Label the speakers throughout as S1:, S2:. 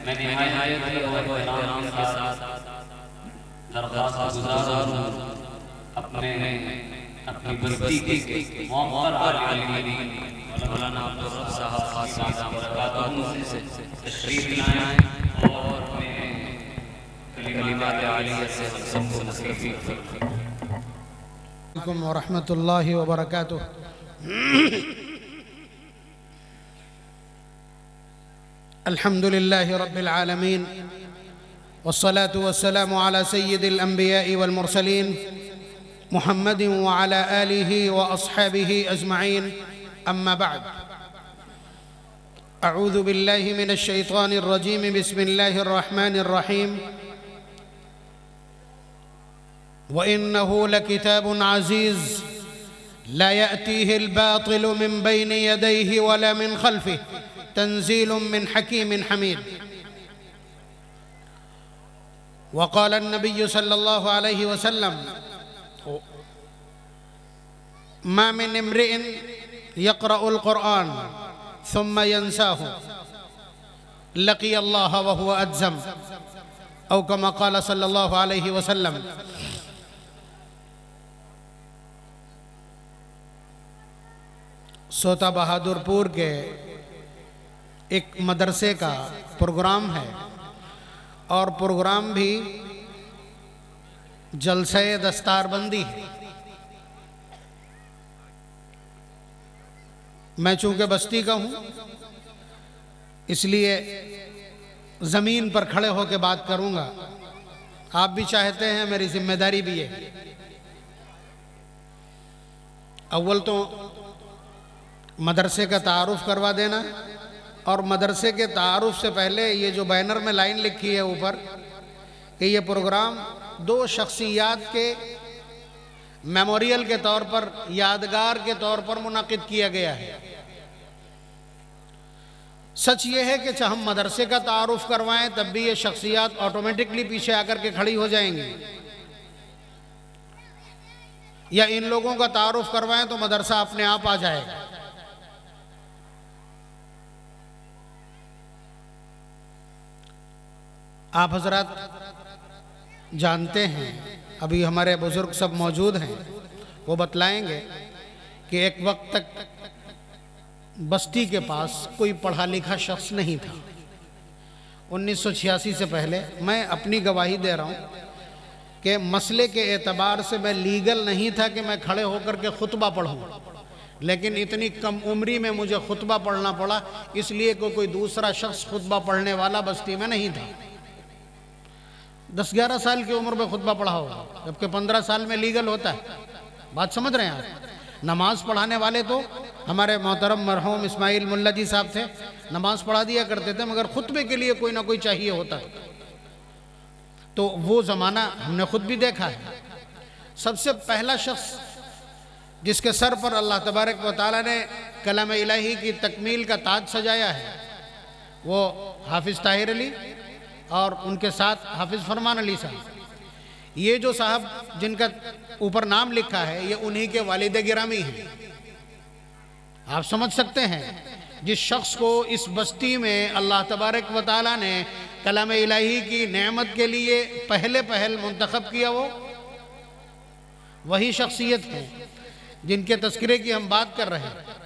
S1: میں نہایت ہی ادب و احترام کے ساتھ درخواست گزار ہوں اپنی بستی کے معمر عالمین مولانا عبدالرب صاحب خاصی دام برکاتہم سے تشریف لائیں اور اپنے کلمات عالیہ سے ہم سب کو مستفید فرمائیں۔
S2: علیکم ورحمۃ اللہ وبرکاتہ۔ الحمد لله رب العالمين والصلاة والسلام على سيد الأنبياء والمرسلين محمد وعلى آله وأصحابه أجمعين، أما بعد. أعوذ بالله من الشيطان الرجيم، بسم الله الرحمن الرحيم. وإنه لكتاب عزيز لا يأتيه الباطل من بين يديه ولا من خلفه تنزيل من حكيم حميد. وقال النبي صلى الله عليه وسلم: ما من امرئ يقرأ القرآن ثم ينساه لقي الله وهو أجزم، أو كما قال صلى الله عليه وسلم. سوتا بہادر پور کے ایک مدرسے کا پروگرام ہے، اور پروگرام بھی جلسہ دستار بندی ہے۔ میں چونکہ بستی کا ہوں، اس لیے زمین پر کھڑے ہو کے بات کروں گا۔ آپ بھی چاہتے ہیں، میری ذمہ داری بھی ہے۔ اول تو مدرسے کا تعارف کروا دینا، اور مدرسے کے تعارف سے پہلے یہ جو بینر میں لائن لکھی ہے اوپر کہ یہ پروگرام دو شخصیات کے میموریل کے طور پر، یادگار کے طور پر منعقد کیا گیا ہے۔ سچ یہ ہے کہ ہم مدرسے کا تعارف کروائیں تب بھی یہ شخصیات آٹومیٹکلی پیچھے آ کر کے کھڑی ہو جائیں گی، یا ان لوگوں کا تعارف کروائیں تو مدرسہ اپنے آپ آ جائے گا۔ آپ حضرات جانتے ہیں، ابھی ہمارے بزرگ سب موجود ہیں، وہ بتلائیں گے کہ ایک وقت تک بستی کے پاس کوئی پڑھا لکھا شخص نہیں تھا۔ 1986 سے پہلے میں اپنی گواہی دے رہا ہوں کہ مسئلے کے اعتبار سے میں لیگل نہیں تھا کہ میں کھڑے ہو کر کے خطبہ پڑھوں، لیکن اتنی کم عمری میں مجھے خطبہ پڑھنا پڑا، اس لیے کہ کوئی دوسرا شخص خطبہ پڑھنے والا بستی میں نہیں تھا۔ 10-11 سال کی عمر میں خطبہ پڑھا ہوگا، جبکہ 15 سال میں لیگل ہوتا ہے۔ بات سمجھ رہے ہیں آپ؟ نماز پڑھانے والے تو ہمارے محترم مرحوم اسماعیل ملا جی صاحب تھے، نماز پڑھا دیا کرتے تھے، مگر خطبے کے لیے کوئی نہ کوئی چاہیے ہوتا ہے۔ تو وہ زمانہ ہم نے خود بھی دیکھا ہے۔ سب سے پہلا شخص جس کے سر پر اللہ تبارک و تعالیٰ نے کلام الہی کی تکمیل کا تاج سجایا ہے، وہ حافظ طاہر علی اور ان کے ساتھ حافظ فرمان علی صاحب۔ یہ جو صاحب جن کا اوپر نام لکھا ہے، یہ انہی کے والد گرامی ہیں۔ آپ سمجھ سکتے ہیں، جس شخص کو اس بستی میں اللہ تبارک و تعالیٰ نے کلام الہی کی نعمت کے لیے پہل منتخب کیا، وہ وہی شخصیت ہے جن کے تذکرے کی ہم بات کر رہے ہیں۔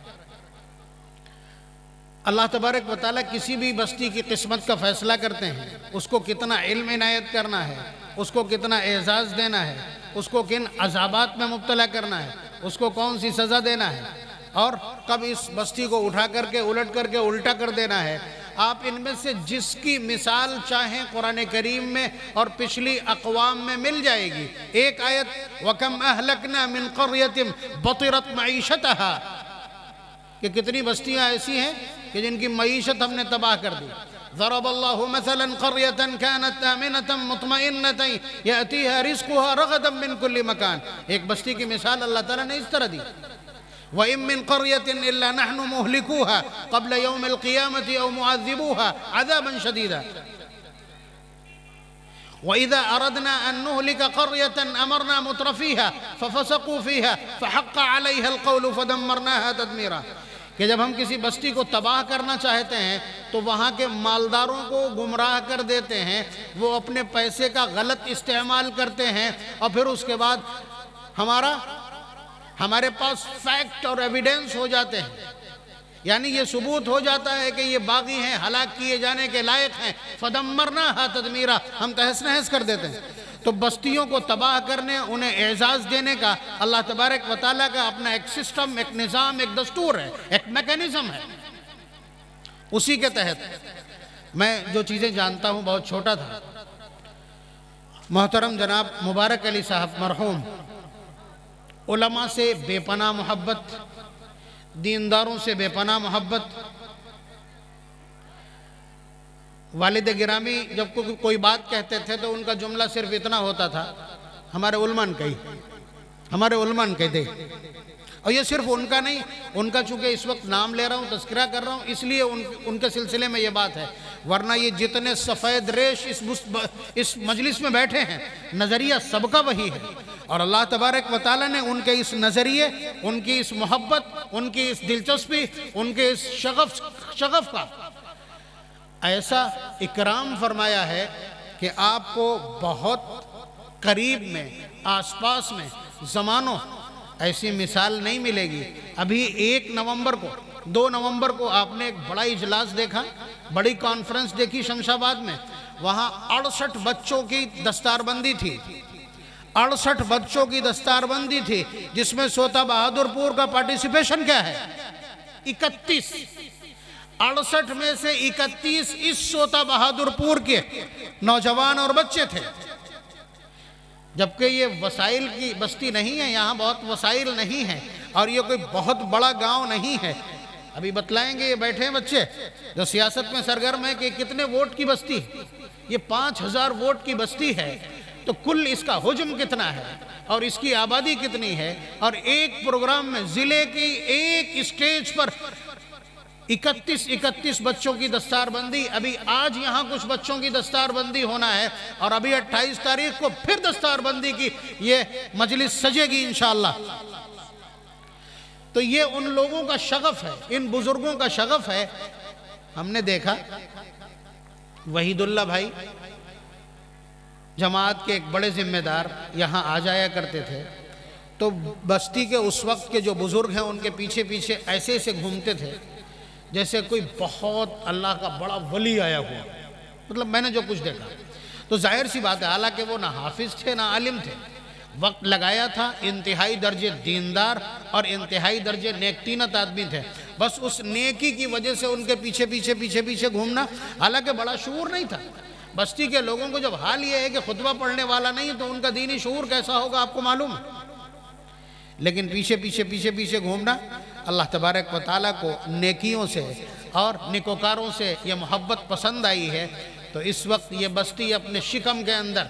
S2: اللہ تبارک و تعالیٰ کسی بھی بستی کی قسمت کا فیصلہ کرتے ہیں، اس کو کتنا علم عنایت کرنا ہے، اس کو کتنا اعزاز دینا ہے، اس کو کن عذابات میں مبتلا کرنا ہے، اس کو کون سی سزا دینا ہے، اور کب اس بستی کو اٹھا کر کے الٹ کر کے الٹا کر دینا ہے۔ آپ ان میں سے جس کی مثال چاہیں قرآن کریم میں اور پچھلی اقوام میں مل جائے گی۔ ایک آیت وَكَمْ أَهْلَكْنَا مِنْ قَرْيَةٍ بَطِرَتْ مَعِيشَتَهَا، کہ کتنی بستیاں ایسی ہیں کہ جن کی معیشت ہم نے تباہ کر دی۔ ضرب اللہ مثلا قریۃ کانت آمنۃ مطمئنۃ یأتیہا رزقها رغدا من کل مکان۔ ایک بستی کی مثال اللہ تعالیٰ نے اس طرح دی، وَإِن مِّن قَرْيَةٍ إِلَّا نَحْنُ مُهْلِكُوهَا قَبْلَ يَوْمِ الْقِيَامَةِ أَوْ مُعَذِّبُوهَا عَذَابًا شَدِيدًا وَإِذَا أَرَدْنَا أَن نُهْلِكَ قَرْيَةً أَمَرْنَا مُتْرَفِيهَا فَفَسَقُوا فِيهَا فَحَقَّ عَلَيْهَا الْقَوْلُ فَدَمَّرْنَاهَا تَدْمِيرًا۔ کہ جب ہم کسی بستی کو تباہ کرنا چاہتے ہیں تو وہاں کے مالداروں کو گمراہ کر دیتے ہیں، وہ اپنے پیسے کا غلط استعمال کرتے ہیں، اور پھر اس کے بعد ہمارے پاس فیکٹ اور ایویڈنس ہو جاتے ہیں، یعنی یہ ثبوت ہو جاتا ہے کہ یہ باغی ہیں، ہلاک کیے جانے کے لائق ہیں، فَدَمَّرْنَاهَا تَدْمِيرًا، ہم تہس نہس کر دیتے ہیں۔ تو بستیوں کو تباہ کرنے، انہیں اعزاز دینے کا اللہ تبارک و تعالیٰ کا اپنا ایک سسٹم، ایک نظام، ایک دستور ہے، ایک میکینزم ہے۔ اسی کے تحت میں جو چیزیں جانتا ہوں، بہت چھوٹا تھا، محترم جناب مبارک علی صاحب مرحوم علماء سے بے پناہ محبت، دینداروں سے بے پناہ محبت۔ والد گرامی جب کوئی بات کہتے تھے تو ان کا جملہ صرف اتنا ہوتا تھا، ہمارے علماء نے کہی دے۔ اور یہ صرف ان کا نہیں، ان کا چونکہ اس وقت نام لے رہا ہوں، تذکرہ کر رہا ہوں، اس لیے ان کے سلسلے میں یہ بات ہے، ورنہ یہ جتنے سفید ریش اس مجلس میں بیٹھے ہیں، نظریہ سب کا وہی ہے، اور اللہ تبارک و تعالیٰ نے ان کے اس نظریے، ان کی اس محبت، ان کی اس دلچسپی، ان کے اس شغف کا ایسا اکرام فرمایا ہے کہ آپ کو بہت قریب میں، آس پاس میں، زمانوں ایسی مثال نہیں ملے گی۔ ابھی 1 نومبر کو، 2 نومبر کو آپ نے ایک بڑا اجلاس دیکھا، بڑی کانفرنس دیکھی شمس آباد میں، وہاں 68 بچوں کی دستار بندی تھی، 68 بچوں کی دستار بندی تھی، جس میں سوتا بہادر پور کا پارٹیسپیشن کیا ہے؟ 31۔ 68 میں سے 31 اس سوتا بہادر پور کے نوجوان اور بچے تھے، جبکہ یہ وسائل کی بستی نہیں ہے، یہاں بہت وسائل نہیں ہیں، اور یہ کوئی بہت بڑا گاؤں نہیں ہے۔ ابھی بتلائیں گے، یہ بیٹھے ہیں بچے جو سیاست میں سرگرم ہے، کہ کتنے ووٹ کی بستی، یہ 5000 ووٹ کی بستی ہے، تو کل اس کا حجم کتنا ہے اور اس کی آبادی کتنی ہے، اور ایک پروگرام میں ضلع کی ایک اسٹیج پر 31 بچوں کی دستار بندی۔ ابھی آج یہاں کچھ بچوں کی دستار بندی ہونا ہے، اور ابھی 28 تاریخ کو پھر دستار بندی کی یہ مجلس سجے گی انشاءاللہ۔ تو یہ ان لوگوں کا شغف ہے، ان بزرگوں کا شغف ہے۔ ہم نے دیکھا وحید اللہ بھائی جماعت کے ایک بڑے ذمہ دار یہاں آ جایا کرتے تھے، تو بستی کے اس وقت کے جو بزرگ ہیں ان کے پیچھے پیچھے ایسے گھومتے تھے جیسے کوئی بہت اللہ کا بڑا ولی آیا ہوا، مطلب میں نے جو کچھ دیکھا۔ تو ظاہر سی بات ہے، حالانکہ وہ نہ حافظ تھے نہ عالم تھے، وقت لگایا تھا، انتہائی درجے دیندار اور انتہائی درجے نیک طینت آدمی تھے، بس اس نیکی کی وجہ سے ان کے پیچھے گھومنا، حالانکہ بڑا شعور نہیں تھا۔ بستی کے لوگوں کو جب حال یہ ہے کہ خطبہ پڑھنے والا نہیں تو ان کا دینی شعور کیسا ہوگا آپ کو معلوم ہے، لیکن پیچھے گھومنا اللہ تبارک و تعالیٰ کو نیکیوں سے اور نیکوکاروں سے یہ محبت پسند آئی ہے۔ تو اس وقت یہ بستی اپنے شکم کے اندر،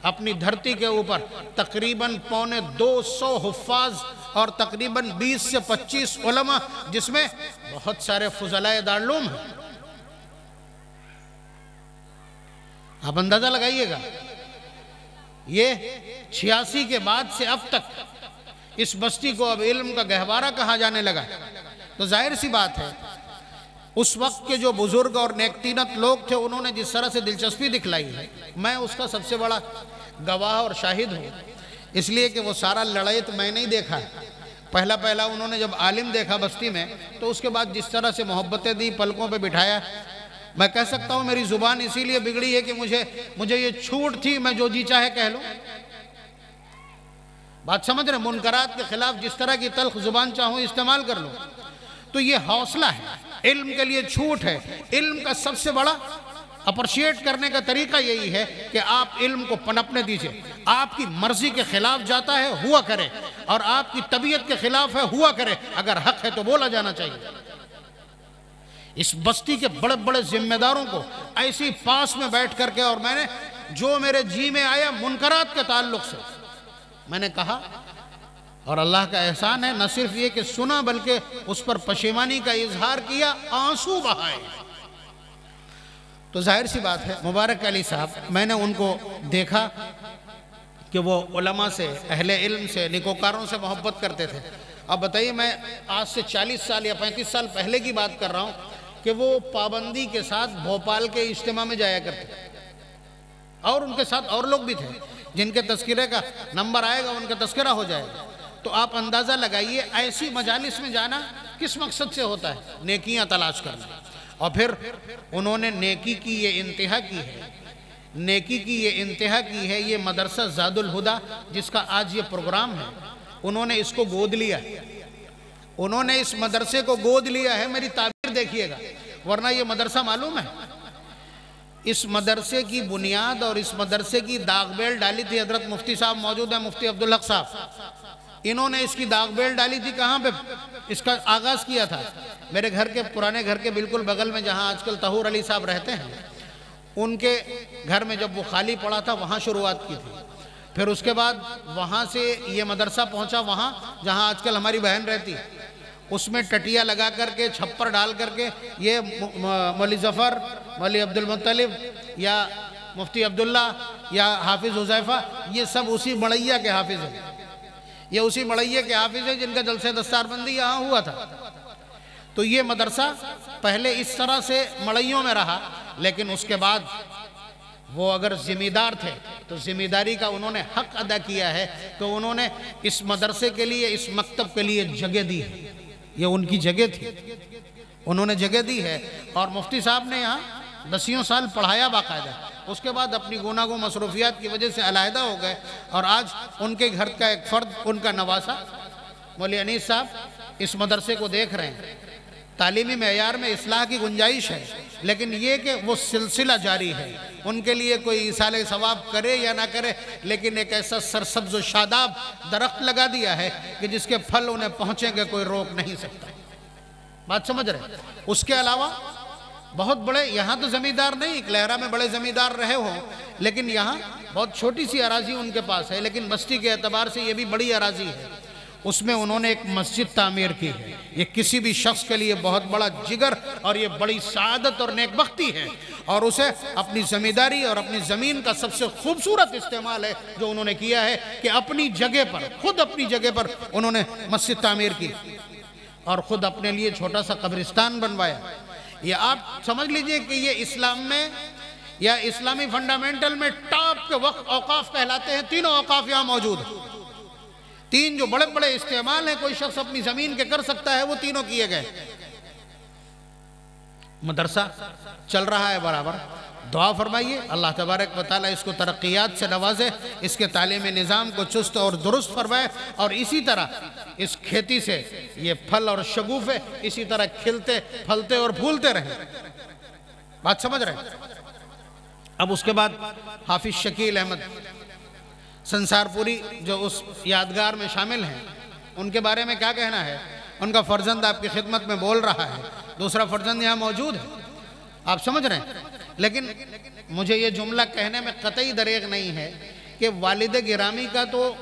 S2: اپنی دھرتی کے اوپر تقریباً 250 حفاظ اور تقریباً 20 سے 25 علماء، جس میں بہت سارے فضلاء دارالعلوم ہیں۔ آپ اندازہ لگائیے گا، یہ 86 کے بعد سے اب تک اس بستی کو اب علم کا گہوارہ کہا جانے لگا۔ تو ظاہر سی بات ہے، اس وقت کے جو بزرگ اور نیک طینت لوگ تھے، انہوں نے جس طرح سے دلچسپی دکھلائی ہے، میں اس کا سب سے بڑا گواہ اور شاہد ہوں، اس لیے کہ وہ سارا لڑائی تو میں نہیں دیکھا۔ پہلا انہوں نے جب عالم دیکھا بستی میں، تو اس کے بعد جس طرح سے محبتیں دی، پلکوں پہ بٹھایا، میں کہہ سکتا ہوں میری زبان اسی لیے بگڑی ہے کہ مجھے یہ چھوٹ تھی، میں جو جی چاہے کہہ لوں۔ بات سمجھ رہے ہیں؟ منکرات کے خلاف جس طرح کی تلخ زبان چاہوں استعمال کر لوں۔ تو یہ حوصلہ ہے، علم کے لیے چھوٹ ہے۔ علم کا سب سے بڑا اپریشیٹ کرنے کا طریقہ یہی ہے کہ آپ علم کو پنپنے دیجئے۔ آپ کی مرضی کے خلاف جاتا ہے، ہوا کرے، اور آپ کی طبیعت کے خلاف ہے، ہوا کرے۔ اگر حق ہے تو بولا جانا چاہیے۔ اس بستی کے بڑے بڑے ذمہ داروں کو ایسی پاس میں بیٹھ کر کے، اور میں نے جو میرے جی میں آیا منکرات کے تعلق سے میں نے کہا، اور اللہ کا احسان ہے، نہ صرف یہ کہ سنا بلکہ اس پر پشیمانی کا اظہار کیا، آنسو بہائے۔ تو ظاہر سی بات ہے، مبارک علی صاحب، میں نے ان کو دیکھا کہ وہ علماء سے، اہل علم سے، نیکوکاروں سے محبت کرتے تھے، اب بتائیے میں آج سے 40 سال یا 35 سال پہلے کی بات کر رہا ہوں کہ وہ پابندی کے ساتھ بھوپال کے اجتماع میں جایا کرتے تھے، اور ان کے ساتھ اور لوگ بھی تھے جن کے تذکرے کا نمبر آئے گا، ان کا تذکرہ ہو جائے گا۔ تو آپ اندازہ لگائیے ایسی مجالس میں جانا کس مقصد سے ہوتا ہے؟ نیکیاں تلاش کرنا۔ اور پھر انہوں نے نیکی کی یہ انتہا کی ہے، نیکی کی یہ انتہا کی ہے۔ یہ مدرسہ زاد الہدیٰ جس کا آج یہ پروگرام ہے، انہوں نے اس کو گود لیا، انہوں نے اس مدرسے کو گود لیا ہے۔ میری تعبیر دیکھیے گا، ورنہ یہ مدرسہ معلوم ہے، اس مدرسے کی بنیاد اور اس مدرسے کی داغ بیل ڈالی تھی، حضرت مفتی صاحب موجود ہیں، مفتی عبدالحق صاحب، انہوں نے اس کی داغ بیل ڈالی تھی۔ کہاں پہ اس کا آغاز کیا تھا؟ میرے گھر کے پرانے گھر کے بالکل بغل میں جہاں آج کل طہور علی صاحب رہتے ہیں، ان کے گھر میں جب وہ خالی پڑا تھا وہاں شروعات کی تھی۔ پھر اس کے بعد وہاں سے یہ مدرسہ پہنچا وہاں جہاں آج کل ہماری بہن رہتی، اس میں ٹٹیا لگا کر کے چھپر ڈال کر کے یہ مولی ظفر، مولی عبد المطلب یا مفتی عبداللہ یا حافظ حذیفہ، یہ سب اسی مڑیہ کے حافظ ہیں، یہ اسی مڑیہ کے حافظ ہیں جن کا جلسہ دستار بندی یہاں ہوا تھا۔ تو یہ مدرسہ پہلے اس طرح سے مڑیوں میں رہا، لیکن اس کے بعد وہ اگر ذمہ دار تھے تو ذمہ داری کا انہوں نے حق ادا کیا ہے، تو انہوں نے اس مدرسے کے لیے، اس مکتب کے لیے جگہ دی ہے، یہ ان کی جگہ تھی، انہوں نے جگہ دی ہے۔ اور مفتی صاحب نے یہاں 10 سال پڑھایا باقاعدہ، اس کے بعد اپنی گوناگوں مصروفیات کی وجہ سے علیحدہ ہو گئے، اور آج ان کے گھر کا ایک فرد، ان کا نواسہ مولی انیس صاحب اس مدرسے کو دیکھ رہے ہیں۔ تعلیمی معیار میں اصلاح کی گنجائش ہے، لیکن یہ کہ وہ سلسلہ جاری ہے، ان کے لیے کوئی ایصال ثواب کرے یا نہ کرے، لیکن ایک ایسا سرسبز و شاداب درخت لگا دیا ہے کہ جس کے پھل انہیں پہنچیں گے کوئی روک نہیں سکتا۔ بات سمجھ رہے ہیں؟ اس کے علاوہ بہت بڑے یہاں تو زمیندار نہیں، لہرہ میں بڑے زمیندار رہے ہوں، لیکن یہاں بہت چھوٹی سی اراضی ان کے پاس ہے، لیکن بستی کے اعتبار سے یہ بھی بڑی اراضی ہے۔ اس میں انہوں نے ایک مسجد تعمیر کی ہے۔ یہ کسی بھی شخص کے لیے بہت بڑا جگر اور یہ بڑی سعادت اور نیک بختی ہے، اور اسے اپنی زمینداری اور اپنی زمین کا سب سے خوبصورت استعمال ہے جو انہوں نے کیا ہے کہ اپنی جگہ پر، خود اپنی جگہ پر انہوں نے مسجد تعمیر کی اور خود اپنے لیے چھوٹا سا قبرستان بنوایا۔ یہ آپ سمجھ لیجئے کہ یہ اسلام میں یا اسلامی فنڈامنٹل میں ٹاپ کے وقت اوقاف کہلاتے ہیں۔ تینوں اوقاف یہاں موجود ہیں، تین جو بڑے بڑے استعمال ہیں کوئی شخص اپنی زمین کے کر سکتا ہے، وہ تینوں کیے گئے۔ مدرسہ چل رہا ہے برابر، دعا فرمائیے اللہ تبارک و تعالیٰ اس کو ترقیات سے نوازے، اس کے تعلیمی نظام کو چست اور درست فرمائے، اور اسی طرح اس کھیتی سے یہ پھل اور شگوفے اسی طرح کھلتے پھلتے اور پھولتے رہیں۔ بات سمجھ رہے ہیں؟ اب اس کے بعد حافظ شکیل احمد سنسار پوری جو اس یادگار میں شامل ہیں، ان کے بارے میں کیا کہنا ہے؟ ان کا فرزند آپ کی خدمت میں بول رہا ہے، دوسرا فرزند یہاں موجود ہے، آپ سمجھ رہے ہیں؟ لیکن مجھے یہ جملہ کہنے میں قطعی دریغ نہیں ہے کہ والد گرامی کا تو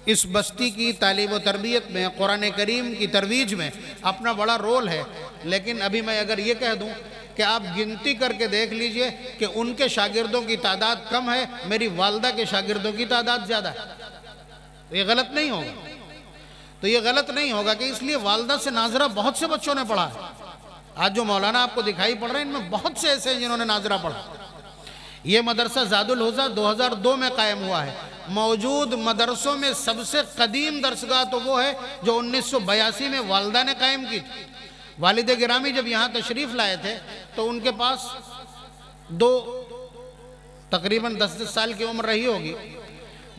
S2: اس بستی کی تعلیم و تربیت میں، قرآن کریم کی ترویج میں اپنا بڑا رول ہے، لیکن ابھی میں اگر یہ کہہ دوں کہ آپ گنتی کر کے دیکھ لیجئے کہ ان کے شاگردوں کی تعداد کم ہے، میری والدہ کے شاگردوں کی تعداد زیادہ ہے، تو یہ غلط نہیں ہوگا، تو یہ غلط نہیں ہوگا کہ اس لیے والدہ سے ناظرہ بہت سے بچوں نے پڑھا ہے۔ آج جو مولانا آپ کو دکھائی پڑ رہے ہیں ان میں بہت سے ایسے ہیں جنہوں نے ناظرہ پڑھا۔ یہ مدرسہ زاد الہدیٰ 2002 میں قائم ہوا ہے۔ موجود مدرسوں میں سب سے قدیم درسگاہ تو وہ ہے جو 1982 میں والدہ نے قائم کی تھی۔ والد گرامی جب یہاں تشریف لائے تھے تو ان کے پاس تقریباً 10 سال کی عمر رہی ہوگی،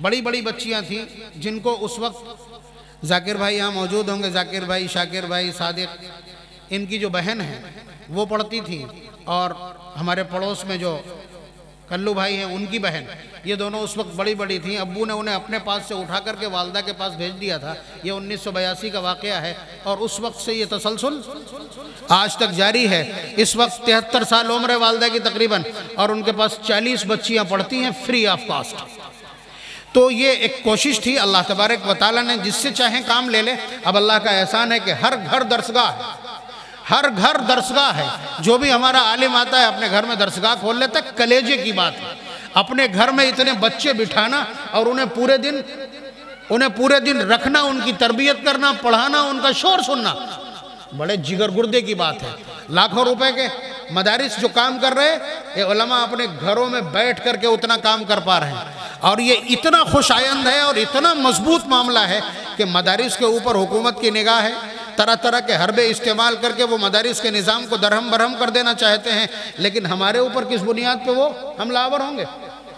S2: بڑی بڑی بچیاں تھیں جن کو اس وقت ذاکر بھائی یہاں موجود ہوں گے، ذاکر بھائی، شاکر بھائی، صادق، ان کی جو بہن ہیں وہ پڑھتی تھیں، اور ہمارے پڑوس میں جو کلو بھائی ہیں ان کی بہن، یہ دونوں اس وقت بڑی بڑی تھیں۔ ابو نے انہیں اپنے پاس سے اٹھا کر کے والدہ کے پاس بھیج دیا تھا۔ یہ 1982 کا واقعہ ہے، اور اس وقت سے یہ تسلسل آج تک جاری ہے۔ اس وقت 73 سال عمر ہے والدہ کی تقریباً، اور ان کے پاس 40 بچیاں پڑھتی ہیں فری آف کاسٹ۔ تو یہ ایک کوشش تھی، اللہ تبارک و تعالیٰ نے جس سے چاہیں کام لے لے۔ اب اللہ کا احسان ہے کہ ہر گھر درسگاہ ہے، ہر گھر درسگاہ ہے۔ جو بھی ہمارا عالم آتا ہے اپنے گھر میں درسگاہ کھول لیتا ہے، کلیجے کی بات ہے۔ اپنے گھر میں اتنے بچے بٹھانا اور انہیں پورے دن انہیں پورے دن رکھنا، ان کی تربیت کرنا، پڑھانا، ان کا شور سننا بڑے جگر گردے کی بات ہے۔ لاکھوں روپے کے مدارس جو کام کر رہے، یہ علماء اپنے گھروں میں بیٹھ کر کے اتنا کام کر پا رہے ہیں، اور یہ اتنا خوش آئند ہے اور اتنا مضبوط معاملہ ہے کہ مدارس کے اوپر حکومت کی نگاہ ہے، طرح طرح کے حربے استعمال کر کے وہ مدارس کے نظام کو درہم برہم کر دینا چاہتے ہیں، لیکن ہمارے اوپر کس بنیاد پہ وہ حملہ آور ہوں گے؟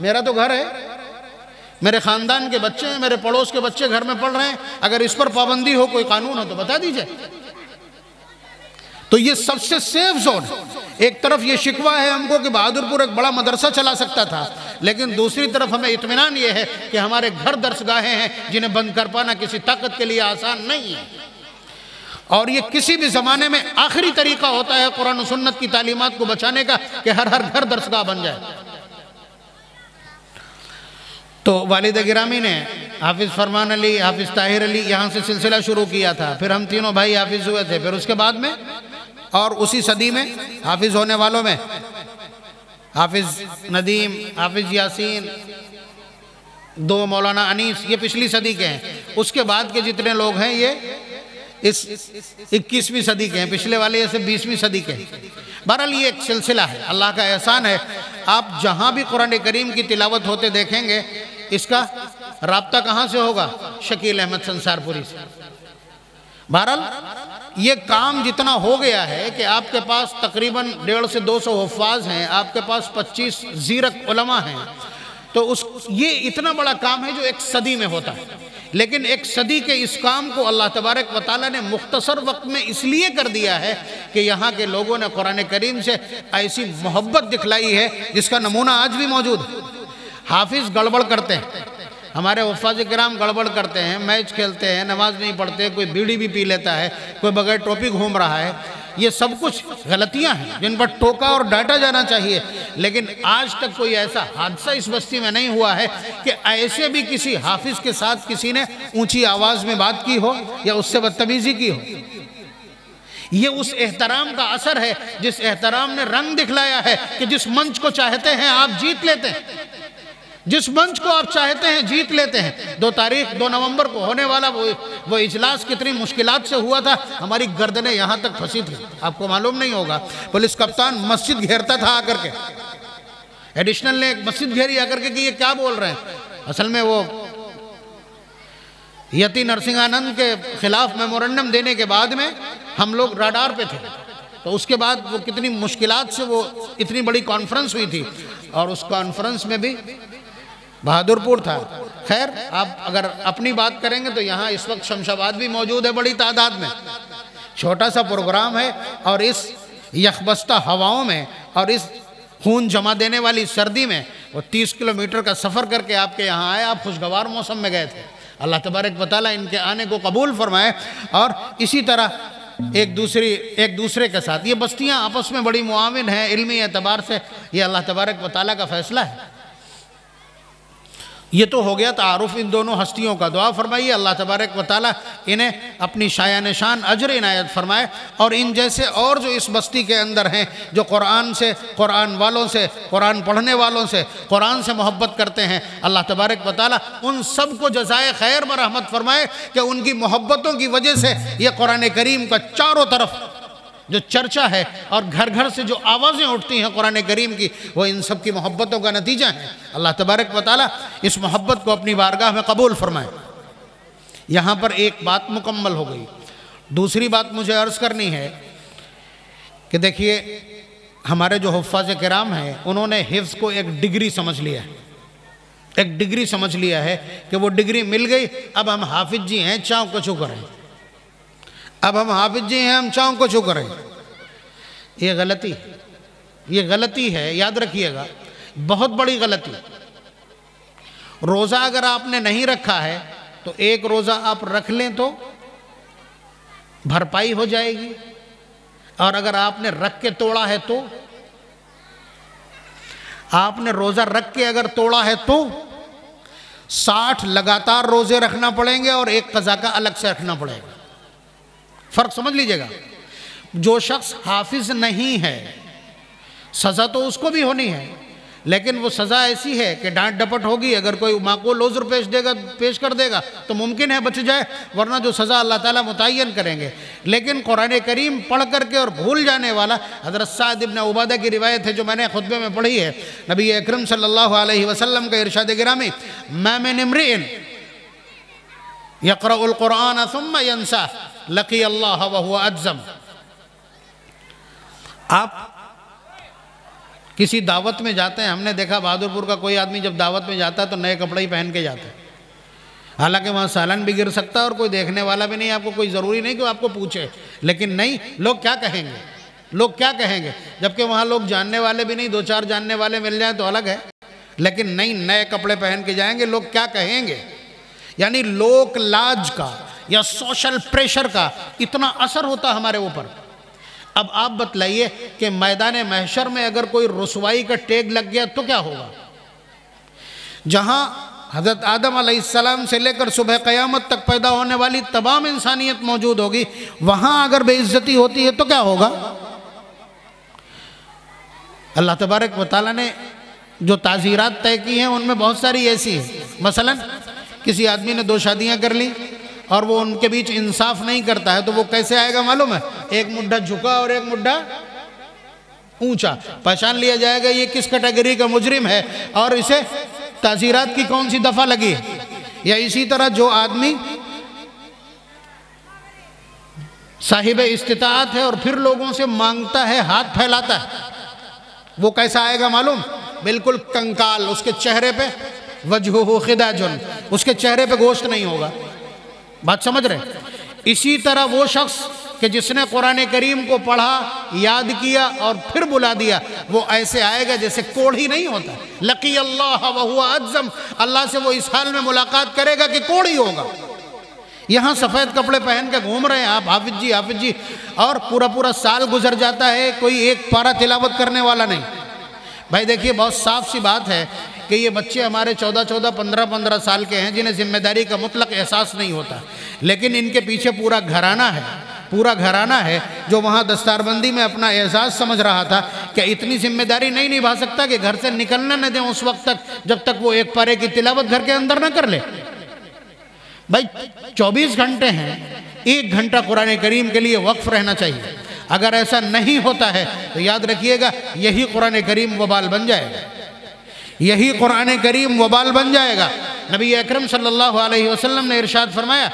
S2: میرا تو گھر ہے، میرے خاندان کے بچے ہیں، میرے پڑوس کے بچے گھر میں پڑھ رہے ہیں، اگر اس پر پابندی ہو، کوئی قانون ہو تو بتا دیجئے۔ تو یہ سب سے سیف زون ہے۔ ایک طرف یہ شکوہ ہے ہم کو کہ بہادرپور ایک بڑا مدرسہ چلا سکتا تھا، لیکن دوسری طرف ہمیں اطمینان یہ ہے کہ ہمارے گھر درسگاہیں ہیں جنہیں بند کر پانا کسی طاقت کے لیے آسان نہیں ہے، اور یہ کسی بھی زمانے میں آخری طریقہ ہوتا ہے قرآن و سنت کی تعلیمات کو بچانے کا کہ ہر گھر درسگاہ بن جائے۔ تو والد گرامی نے حافظ فرمان علی، حافظ طاہر علی یہاں سے سلسلہ شروع کیا تھا، پھر ہم تینوں بھائی حافظ ہوئے تھے، پھر اس کے بعد میں اور اسی صدی میں حافظ ہونے والوں میں حافظ ندیم، حافظ یاسین، دو مولانا انیس، یہ پچھلی صدی کے ہیں۔ اس کے بعد کے جتنے لوگ ہیں یہ اس 21ویں صدی کے ہیں، پچھلے والے یہ سے 20ویں صدی کے ہیں۔ بہرحال یہ ایک سلسلہ ہے، اللہ کا احسان ہے۔ آپ جہاں بھی قرآن کریم کی تلاوت ہوتے دیکھیں گے، اس کا رابطہ کہاں سے ہوگا؟ شکیل احمد سنسار پوری سے۔ بہرحال یہ کام جتنا ہو گیا ہے کہ آپ کے پاس تقریباً 150 سے 200 حفاظ ہیں، آپ کے پاس 25 زیرک علماء ہیں، تو یہ اتنا بڑا کام ہے جو ایک صدی میں ہوتا ہے، لیکن ایک صدی کے اس کام کو اللہ تبارک و تعالیٰ نے مختصر وقت میں اس لیے کر دیا ہے کہ یہاں کے لوگوں نے قرآن کریم سے ایسی محبت دکھلائی ہے جس کا نمونہ آج بھی موجود ہے۔ حافظ گڑبڑ کرتے ہیں، ہمارے حفاظ کرام گڑبڑ کرتے ہیں، میچ کھیلتے ہیں، نماز نہیں پڑھتے، کوئی بیڑی بھی پی لیتا ہے، کوئی بغیر ٹوپی گھوم رہا ہے، یہ سب کچھ غلطیاں ہیں جن پر ٹوکا اور ڈانٹا جانا چاہیے، لیکن آج تک کوئی ایسا حادثہ اس بستی میں نہیں ہوا ہے کہ ایسے بھی کسی حافظ کے ساتھ کسی نے اونچی آواز میں بات کی ہو یا اس سے بدتمیزی کی ہو۔ یہ اس احترام کا اثر ہے جس احترام نے رنگ دکھلایا ہے کہ جس منچ کو چاہتے ہیں آپ جیت لیتے ہیں، جس منچ کو آپ چاہتے ہیں جیت لیتے ہیں۔ 2 نومبر کو ہونے والا وہ اجلاس کتنی مشکلات سے ہوا تھا، ہماری گردنیں یہاں تک پھنسی تھی، آپ کو معلوم نہیں ہوگا۔ پولیس کپتان مسجد گھیرتا تھا آ کر کے، ایڈیشنل نے ایک مسجد گھیری آ کر کے کہ یہ کیا بول رہے ہیں، اصل میں وہ یتی نرسنگ آنند کے خلاف میمورنڈم دینے کے بعد میں ہم لوگ راڈار پہ تھے، تو اس کے بعد وہ کتنی مشکلات سے وہ اتنی بڑی کانفرنس ہوئی تھی، اور اس کانفرنس میں بھی بہادرپور تھا۔ خیر آپ اگر اپنی بات کریں گے تو یہاں اس وقت شمس آباد بھی موجود ہے بڑی تعداد میں، چھوٹا سا پروگرام ہے، اور اس یخبستہ ہواؤں میں اور اس خون جمع دینے والی سردی میں وہ 30 کلومیٹر کا سفر کر کے آپ کے یہاں آئے، آپ خوشگوار موسم میں گئے تھے۔ اللہ تبارک و تعالیٰ ان کے آنے کو قبول فرمائے، اور اسی طرح ایک دوسرے کے ساتھ یہ بستیاں آپس میں بڑی معاون ہیں علمی اعتبار سے، یہ اللہ تبارک و تعالیٰ کا فیصلہ ہے۔ یہ تو ہو گیا تعارف ان دونوں ہستیوں کا۔ دعا فرمائیے اللہ تبارک و تعالیٰ انہیں اپنی شایع نشان اجر عنایت فرمائے، اور ان جیسے اور جو اس بستی کے اندر ہیں جو قرآن سے، قرآن والوں سے، قرآن پڑھنے والوں سے، قرآن سے محبت کرتے ہیں، اللہ تبارک و تعالیٰ ان سب کو جزائے خیر برحمت فرمائے کہ ان کی محبتوں کی وجہ سے یہ قرآن کریم کا چاروں طرف جو چرچا ہے اور گھر گھر سے جو آوازیں اٹھتی ہیں قرآن کریم کی، وہ ان سب کی محبتوں کا نتیجہ ہے۔ اللہ تبارک و تعالیٰ اس محبت کو اپنی بارگاہ میں قبول فرمائے۔ یہاں پر ایک بات مکمل ہو گئی۔ دوسری بات مجھے عرض کرنی ہے کہ دیکھیے ہمارے جو حفاظ کرام ہیں انہوں نے حفظ کو ایک ڈگری سمجھ لیا ہے، ایک ڈگری سمجھ لیا ہے کہ وہ ڈگری مل گئی، اب ہم حافظ جی ہیں چاؤں کو چھو کریں، اب ہم حافظ جی ہیں ہم چاؤں کو چھو کریں۔ یہ غلطی ہے، یاد رکھیے گا، بہت بڑی غلطی۔ روزہ اگر آپ نے نہیں رکھا ہے تو ایک روزہ آپ رکھ لیں تو بھرپائی ہو جائے گی، اور اگر آپ نے رکھ کے توڑا ہے تو، آپ نے روزہ رکھ کے اگر توڑا ہے تو 60 لگاتار روزے رکھنا پڑیں گے اور ایک قضا کا الگ سے رکھنا پڑے گا۔ فرق سمجھ لیجئے گا۔ جو شخص حافظ نہیں ہے سزا تو اس کو بھی ہونی ہے، لیکن وہ سزا ایسی ہے کہ ڈانٹ ڈپٹ ہوگی. اگر کوئی معقول عذر پیش کر دے گا تو ممکن ہے بچ جائے، ورنہ جو سزا اللہ تعالیٰ متعین کریں گے. لیکن قرآن کریم پڑھ کر کے اور بھول جانے والا، حضرت سعد ابن عبادہ کی روایت ہے جو میں نے خطبے میں پڑھی ہے، نبی اکرم صلی اللہ علیہ وسلم کا ارشاد گرامی، ما من امرئ یقرأ القرآن ثم ینسا لقی اللہ وہو اجزم. آپ کسی دعوت میں جاتے ہیں، ہم نے دیکھا بہادرپور کا کوئی آدمی جب دعوت میں جاتا ہے تو نئے کپڑے ہی پہن کے جاتا ہے، حالانکہ وہاں سالن بھی گر سکتا ہے اور کوئی دیکھنے والا بھی نہیں، آپ کو کوئی ضروری نہیں کہ آپ کو پوچھے. لیکن نہیں، لوگ کیا کہیں گے، لوگ کیا کہیں گے، جبکہ وہاں لوگ جاننے والے بھی نہیں، 2-4 جاننے والے مل جائیں تو الگ ہے. لیکن نہیں، نئے کپڑے پہن کے جائیں گے، لوگ کیا کہیں گے. یعنی لوک لاج کا یا سوشل پریشر کا اتنا اثر ہوتا ہمارے اوپر. اب آپ بتلائیے کہ میدان محشر میں اگر کوئی رسوائی کا ٹیگ لگ گیا تو کیا ہوگا. جہاں حضرت آدم علیہ السلام سے لے کر صبح قیامت تک پیدا ہونے والی تمام انسانیت موجود ہوگی، وہاں اگر بے عزتی ہوتی ہے تو کیا ہوگا. اللہ تبارک و تعالیٰ نے جو تعزیرات طے کی ہیں ان میں بہت ساری ایسی ہیں. مثلا کسی آدمی نے 2 شادیاں کر لی اور وہ ان کے بیچ انصاف نہیں کرتا ہے تو وہ کیسے آئے گا معلوم ہے؟ ایک مڈھا جھکا اور ایک مڈھا اونچا. پہچان لیا جائے گا یہ کس کیٹیگری کا مجرم ہے اور اسے تعزیرات کی کون سی دفعہ لگی ہے. یا اسی طرح جو آدمی صاحب استطاعت ہے اور پھر لوگوں سے مانگتا ہے، ہاتھ پھیلاتا ہے، وہ کیسا آئے گا معلوم؟ بالکل کنکال، اس کے چہرے پہ وجہہ خداجن، اس کے چہرے پہ گوشت نہیں ہوگا. بات سمجھ رہے؟ اسی طرح وہ شخص کہ جس نے قرآن کریم کو پڑھا، یاد کیا اور پھر بلا دیا، وہ ایسے آئے گا جیسے کوڑھی نہیں ہوتا. لقی اللہ وہو اجزم، اللہ سے وہ اس حال میں ملاقات کرے گا کہ کوڑھی ہوگا. یہاں سفید کپڑے پہن کے گھوم رہے ہیں آپ، حافظ جی، اور پورا سال گزر جاتا ہے، کوئی ایک پارہ تلاوت کرنے والا نہیں. بھائی دیکھیے، بہت صاف سی بات ہے کہ یہ بچے ہمارے 14 15 سال کے ہیں جنہیں ذمہ داری کا مطلق احساس نہیں ہوتا، لیکن ان کے پیچھے پورا گھرانہ ہے جو وہاں دستار بندی میں اپنا احساس سمجھ رہا تھا کہ اتنی ذمہ داری نہیں نبھا سکتا کہ گھر سے نکلنا نہ دیں اس وقت تک جب تک وہ ایک پارے کی تلاوت گھر کے اندر نہ کر لے. بھائی 24 گھنٹے ہیں، 1 گھنٹہ قرآن کریم کے لیے وقف رہنا چاہیے. اگر ایسا نہیں ہوتا ہے تو یاد رکھیے گا یہی قرآن کریم وبال بن جائے گا، یہی قرآن کریم وبال بن جائے گا. نبی اکرم صلی اللہ علیہ وسلم نے ارشاد فرمایا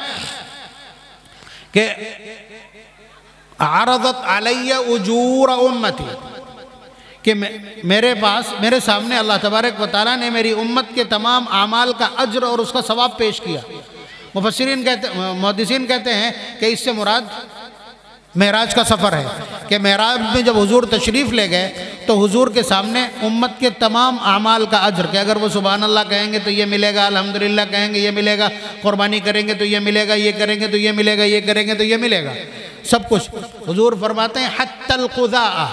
S2: کہ عرضت علی اجور امتی، کہ میرے سامنے اللہ تبارک و تعالیٰ نے میری امت کے تمام اعمال کا اجر اور اس کا ثواب پیش کیا. محدثین کہتے ہیں کہ اس سے مراد معراج کا سفر ہے، کہ معراج میں جب حضور تشریف لے گئے تو حضور کے سامنے امت کے تمام اعمال کا اجر، کہ اگر وہ سبحان اللہ کہیں گے تو یہ ملے گا، الحمدللہ کہیں گے یہ ملے گا، قربانی کریں گے تو یہ ملے گا، یہ کریں گے تو یہ ملے گا، یہ کریں گے تو یہ ملے گا، سب کچھ. حضور فرماتے ہیں حتی القضاء،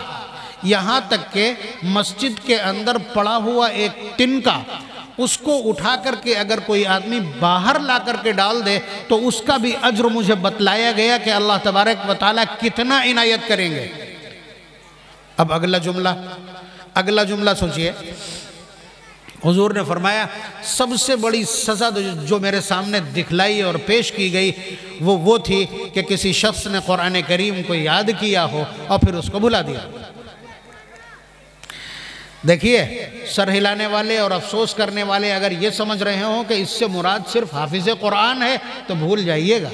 S2: یہاں تک کہ مسجد کے اندر پڑا ہوا ایک تنکا، اس کو اٹھا کر کے اگر کوئی آدمی باہر لا کر کے ڈال دے تو اس کا بھی اجر مجھے بتلایا گیا کہ اللہ تبارک و تعالیٰ کتنا عنایت کریں گے. اب اگلا جملہ سوچئے. حضور نے فرمایا سب سے بڑی سزا جو میرے سامنے دکھلائی اور پیش کی گئی وہ تھی کہ کسی شخص نے قرآن کریم کو یاد کیا ہو اور پھر اس کو بھلا دیا. دیکھیے، سر ہلانے والے اور افسوس کرنے والے اگر یہ سمجھ رہے ہوں کہ اس سے مراد صرف حافظ قرآن ہے تو بھول جائیے گا.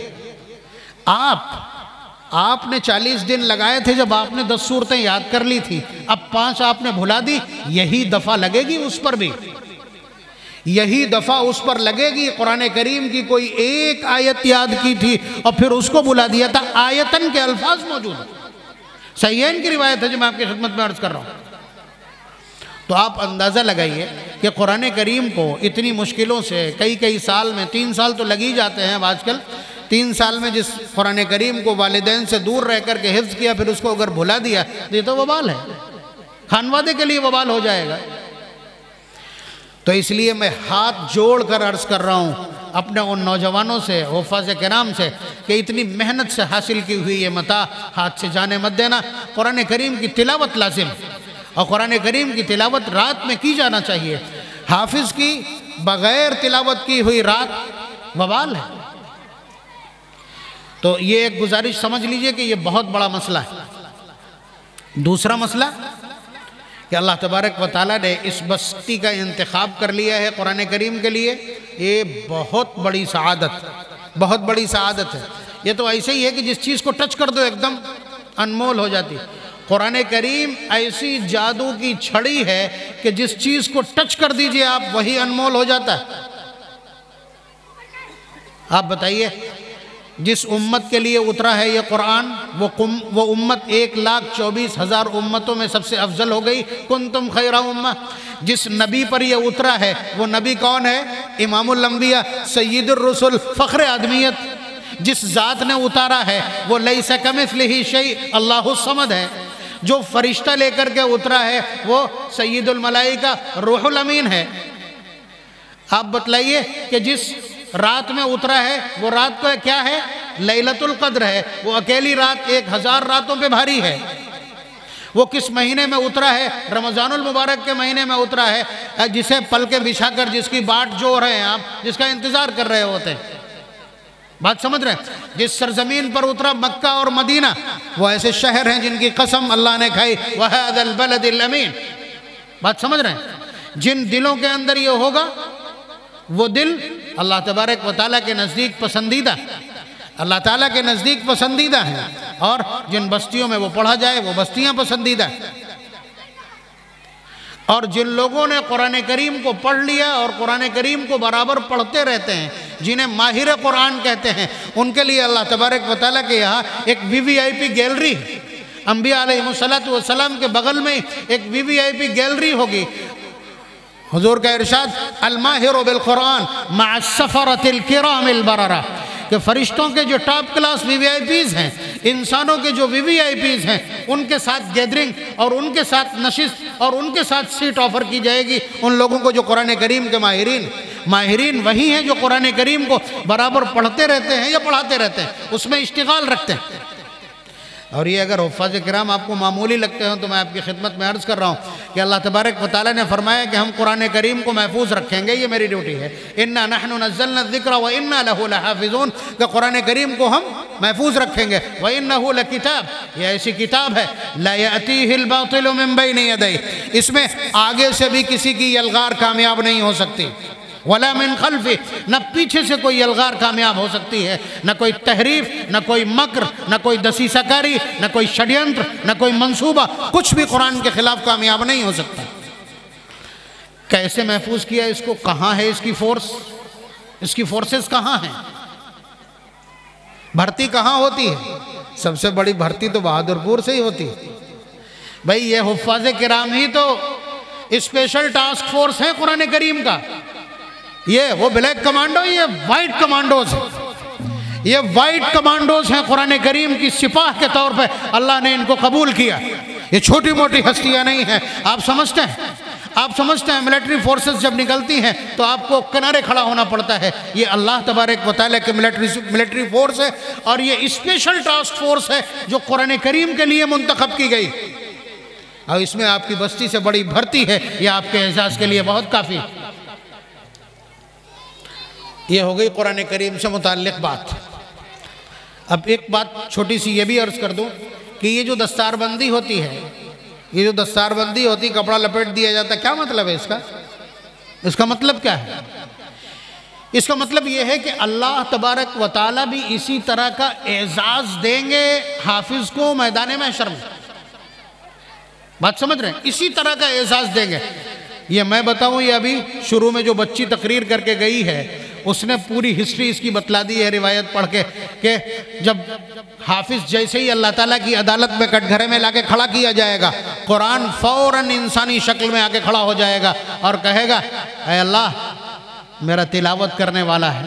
S2: آپ نے 40 دن لگائے تھے جب آپ نے 10 سورتیں یاد کر لی تھی، اب 5 آپ نے بھلا دی، یہی دفعہ لگے گی اس پر بھی، یہی دفعہ اس پر لگے گی. قرآن کریم کی کوئی ایک آیت یاد کی تھی اور پھر اس کو بھلا دیا تھا. آیتن کے الفاظ موجود ہیں، صحیحین کی روایت ہے جو میں آپ کی خدمت میں عرض کر رہا ہوں. تو آپ اندازہ لگائیے کہ قرآن کریم کو اتنی مشکلوں سے کئی سال میں، 3 سال تو لگ ہی جاتے ہیں اب آج کل، 3 سال میں جس قرآن کریم کو والدین سے دور رہ کر کے حفظ کیا پھر اس کو اگر بھلا دیا یہ تو وبال ہے، خانوادے کے لیے وبال ہو جائے گا. تو اس لیے میں ہاتھ جوڑ کر عرض کر رہا ہوں اپنے ان نوجوانوں سے، حفاظ کرام سے، کہ اتنی محنت سے حاصل کی ہوئی یہ متاع ہاتھ سے جانے مت دینا. قرآن کریم کی تلاوت لازم، اور قرآن کریم کی تلاوت رات میں کی جانا چاہیے۔ حافظ کی بغیر تلاوت کی ہوئی رات وبال ہے۔ تو یہ ایک گزارش سمجھ لیجئے کہ یہ بہت بڑا مسئلہ ہے۔ دوسرا مسئلہ کہ اللہ تبارک و تعالیٰ نے اس بستی کا انتخاب کر لیا ہے قرآن کریم کے لیے، یہ بہت بڑی سعادت ہے۔ یہ تو ایسے ہی ہے کہ جس چیز کو ٹچ کر دو ایک دم انمول ہو جاتی۔ قرآن کریم ایسی جادو کی چھڑی ہے کہ جس چیز کو ٹچ کر دیجئے آپ وہی انمول ہو جاتا ہے۔ آپ بتائیے، جس امت کے لیے اترا ہے یہ قرآن، وہ امت 1,24,000 امتوں میں سب سے افضل ہو گئی۔ کنتم خیر امہ۔ جس نبی پر یہ اترا ہے وہ نبی کون ہے؟ امام الانبیاء، سید الرسل، فخر آدمیت۔ جس ذات نے اتارا ہے وہ لیس کمثلہ شیء، اللہ الصمد ہے۔ جو فرشتہ لے کر کے اترا ہے وہ سید الملائکہ، روح الامین ہے۔ آپ بتلائیے کہ جس رات میں اترا ہے وہ رات کو کیا ہے؟ لیلۃ القدر ہے۔ وہ اکیلی رات 1000 راتوں پہ بھاری ہے۔ وہ کس مہینے میں اترا ہے؟ رمضان المبارک کے مہینے میں اترا ہے، جسے پل کے بچھا کر جس کی باٹ جو رہے ہیں آپ، جس کا انتظار کر رہے ہوتے ہیں۔ بات سمجھ رہے ہیں؟ جس سرزمین پر اترا مکہ اور مدینہ، وہ ایسے شہر ہیں جن کی قسم اللہ نے کھائی، وَهَذَا الْبَلَدِ الْأَمِينَ۔ بات سمجھ رہے ہیں؟ جن دلوں کے اندر یہ ہوگا وہ دل اللہ تبارک و تعالیٰ کے نزدیک پسندیدہ، اللہ تعالیٰ کے نزدیک پسندیدہ ہیں، اور جن بستیوں میں وہ پڑھا جائے وہ بستیاں پسندیدہ ہیں۔ اور جن لوگوں نے قرآن کریم کو پڑھ لیا اور قرآن کریم کو برابر پڑھتے رہتے ہیں، جنہیں ماہر قرآن کہتے ہیں، ان کے لیے اللہ تبارک و تعالیٰ کے یہاں ایک VIP گیلری ہے۔ انبیاء علیہ السلام کے بغل میں ایک VIP گیلری ہوگی۔ حضور کا ارشاد، الماہر بالقرآن مع السفرۃ الکرام البررہ، کہ فرشتوں کے جو ٹاپ کلاس VVIPs ہیں، انسانوں کے جو VVIPs ہیں، ان کے ساتھ گیدرنگ اور ان کے ساتھ نشست اور ان کے ساتھ سیٹ آفر کی جائے گی ان لوگوں کو جو قرآن کریم کے ماہرین وہی ہیں جو قرآن کریم کو برابر پڑھتے رہتے ہیں یا پڑھاتے رہتے ہیں، اس میں اشتغال رکھتے ہیں۔ اور یہ اگر حفاظ کرام آپ کو معمولی لگتے ہوں تو میں آپ کی خدمت میں عرض کر رہا ہوں کہ اللہ تبارک و تعالیٰ نے فرمایا کہ ہم قرآن کریم کو محفوظ رکھیں گے، یہ میری ڈیوٹی ہے۔ اِنَّا نَحْنُ نَزَّلْنَا الذِّكْرَ وَإِنَّا لَهُ لَحَافِظُونَ، کہ قرآن کریم کو ہم محفوظ رکھیں گے۔ وَإِنَّهُ لَكِتَابٌ، یہ ایسی کتاب ہے، لَا يَأْتِيهِ الْبَاطِلُ مِن بَيْنِ يَدَيْهِ، اس میں آگے سے بھی کسی کی یلغار کامیاب نہیں ہو سکتی، وَلَا مِن خَلْفِهِ، نہ پیچھے سے کوئی یلغار کامیاب ہو سکتی ہے، نہ کوئی تحریف، نہ کوئی مکر، نہ کوئی دسیسہ کاری، نہ کوئی شڑینتر، نہ کوئی منصوبہ، کچھ بھی قرآن کے خلاف کامیاب نہیں ہو سکتا۔ کیسے محفوظ کیا اس کو؟ کہاں ہے اس کی فورس؟ اس کی فورسز کہاں ہیں؟ بھرتی کہاں ہوتی ہے؟ سب سے بڑی بھرتی تو بہادر پور سے ہی ہوتی ہے۔ بھئی یہ حفاظ کرام ہی تو اسپیشل ٹاسک فورس ہے قرآن کریم کا۔ یہ وہ بلیک کمانڈو، یہ وائٹ کمانڈوز ہیں، یہ وائٹ کمانڈوز ہیں قرآن کریم کی سپاہ کے طور پہ اللہ نے ان کو قبول کیا۔ یہ چھوٹی موٹی ہستیاں نہیں ہیں۔ آپ سمجھتے ہیں ملٹری فورسز جب نکلتی ہیں تو آپ کو کنارے کھڑا ہونا پڑتا ہے، یہ اللہ تبارک و تعالیٰ کے ملٹری فورس ہے، اور یہ اسپیشل ٹاسک فورس ہے جو قرآن کریم کے لیے منتخب کی گئی، اور اس میں آپ کی بستی سے بڑی بھرتی ہے، یہ آپ کے اعزاز کے لیے بہت کافی۔ یہ ہو گئی قرآن کریم سے متعلق بات۔ اب ایک بات چھوٹی سی یہ بھی عرض کر دوں کہ یہ جو دستار بندی ہوتی ہے، یہ جو دستار بندی ہوتی، کپڑا لپیٹ دیا جاتا ہے، کیا مطلب ہے اس کا؟ اس کا مطلب کیا ہے؟ اس کا مطلب یہ ہے کہ اللہ تبارک و تعالیٰ بھی اسی طرح کا اعزاز دیں گے حافظ کو میدان محشر میں۔ بات سمجھ رہے ہیں؟ اسی طرح کا اعزاز دیں گے۔ یہ میں بتاؤں، یہ ابھی شروع میں جو بچی تقریر کر کے گئی ہے اس نے پوری ہسٹری اس کی بتلا دی ہے روایت پڑھ کے، کہ جب حافظ جیسے ہی اللہ تعالیٰ کی عدالت میں کٹ گھرے میں لا کے کھڑا کیا جائے گا، قرآن فوراً انسانی شکل میں آ کے کھڑا ہو جائے گا اور کہے گا، اے اللہ میرا تلاوت کرنے والا ہے،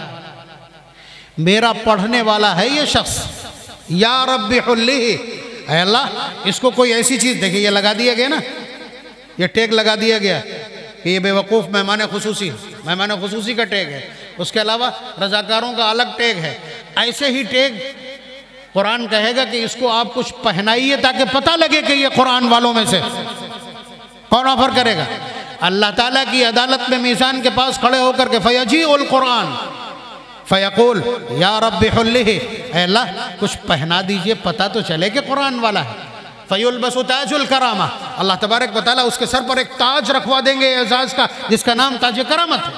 S2: میرا پڑھنے والا ہے یہ شخص، یا رب حلہ، اے اللہ اس کو کوئی ایسی چیز، دیکھیں یہ لگا دیا گیا نا، یہ ٹیگ لگا دیا گیا کہ یہ بے وقوف مہمان خصوصی کا ٹیگ ہے، اس کے علاوہ رضاکاروں کا الگ ٹیگ ہے۔ ایسے ہی ٹیگ قرآن کہے گا کہ اس کو آپ کچھ پہنائیے تاکہ پتہ لگے کہ یہ قرآن والوں میں سے۔ کون آفر کرے گا؟ اللہ تعالیٰ کی عدالت میں میزان کے پاس کھڑے ہو کر کے فیجیء القرآن فیقول یا رب حلہ، اے اللہ کچھ پہنا دیجئے، پتہ تو چلے کہ قرآن والا ہے۔ فیلبس تاج الکرامہ، اللہ تبارک و تعالیٰ اس کے سر پر ایک تاج رکھوا دیں گے اعزاز کا، جس کا نام تاج کرامت ہے۔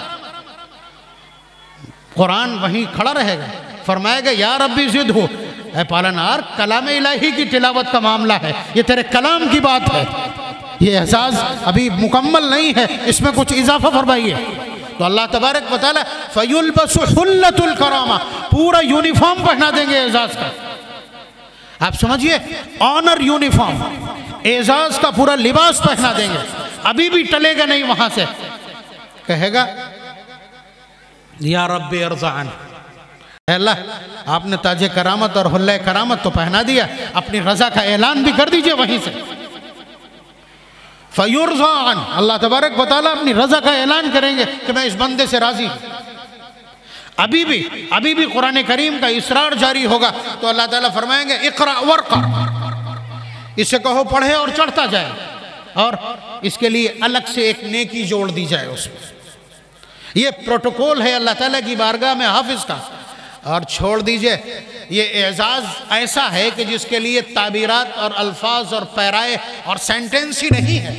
S2: قرآن وہیں کھڑا رہے گا، فرمائے گا یا ربی زدہ، اے پالنہار کلام الہی کی تلاوت کا معاملہ ہے، یہ تیرے کلام کی بات ہے، یہ اعزاز ابھی مکمل نہیں ہے، اس میں کچھ اضافہ فرمائیے۔ تو اللہ تبارک و تعالیٰ فیلبس حلۃ الکرامہ، پورا یونیفارم پہنا دیں گے اعزاز کا۔ آپ سمجھئے، آنر یونیفارم، اعزاز کا پورا لباس پہنا دیں گے، ابھی بھی ٹلے گا نہیں وہاں سے، کہے گا یا رب ارضعن، اے اللہ آپ نے تاج کرامت اور حلہ کرامت تو پہنا دیا، اپنی رضا کا اعلان بھی کر دیجئے وہیں سے۔ فیرضعن، اللہ تبارک و تعالیٰ اپنی رضا کا اعلان کریں گے کہ میں اس بندے سے راضی ہوں۔ ابھی بھی قرآن کریم کا اصرار جاری ہوگا تو اللہ تعالیٰ فرمائیں گے اقرأ ورقہ، اسے کہو پڑھے اور چڑھتا جائے، اور اس کے لیے الگ سے ایک نیکی جوڑ دی جائے اس میں۔ یہ پروٹوکول ہے اللہ تعالیٰ کی بارگاہ میں حافظ کا۔ اور چھوڑ دیجئے، یہ اعزاز ایسا ہے کہ جس کے لیے تعبیرات اور الفاظ اور پیرائے اور سینٹنس ہی نہیں ہے۔